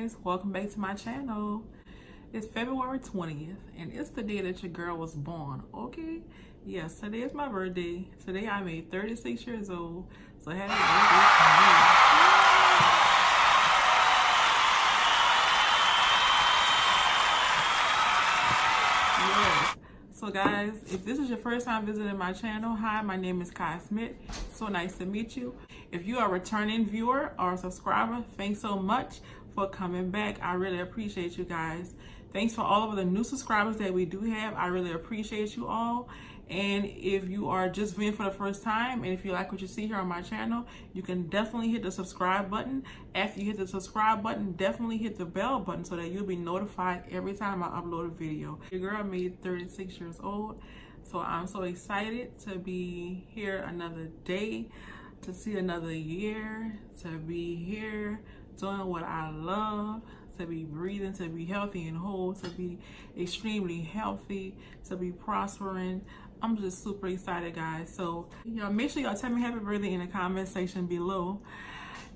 guys, welcome back to my channel. It's February 20th and it's the day that your girl was born. Okay, yes, today is my birthday. Today I made 36 years old, so happy birthday to me. Yes. So guys, if this is your first time visiting my channel, hi, my name is Kai Smith. So nice to meet you. If you are a returning viewer or a subscriber, thanks so much for coming back. I really appreciate you guys. Thanks for all of the new subscribers that we do have. I really appreciate you all. And if you are just viewing for the first time, and if you like what you see here on my channel, you can definitely hit the subscribe button. After you hit the subscribe button, definitely hit the bell button so that you'll be notified every time I upload a video. Your girl made 36 years old, so I'm so excited to be here another day, to see another year, to be here doing what I love, to be breathing, to be healthy and whole, to be extremely healthy, to be prospering. I'm just super excited, guys. So y'all make sure y'all tell me happy birthday in the comment section below,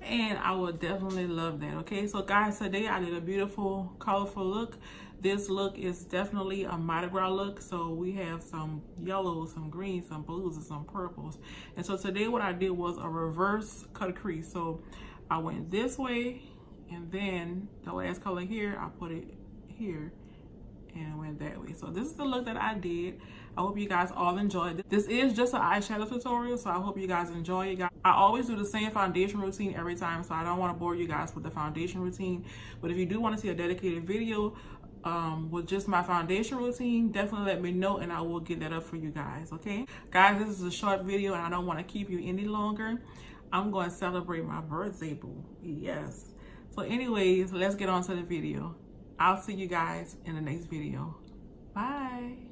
and I will definitely love that. Okay, so guys, today I did a beautiful colorful look. This look is definitely a Mardi Gras look. So we have some yellows, some greens, some blues, and some purples. And so today what I did was a reverse cut crease. So I went this way, and then the last color here, I put it here and went that way. So this is the look that I did. I hope you guys all enjoyed it. This is just an eyeshadow tutorial, so I hope you guys enjoy it. I always do the same foundation routine every time, so I don't want to bore you guys with the foundation routine. But if you do want to see a dedicated video with just my foundation routine, definitely let me know and I will get that up for you guys. Okay guys, this is a short video and I don't want to keep you any longer. I'm going to celebrate my birthday, boo. Yes. So anyways, let's get on to the video. I'll see you guys in the next video. Bye.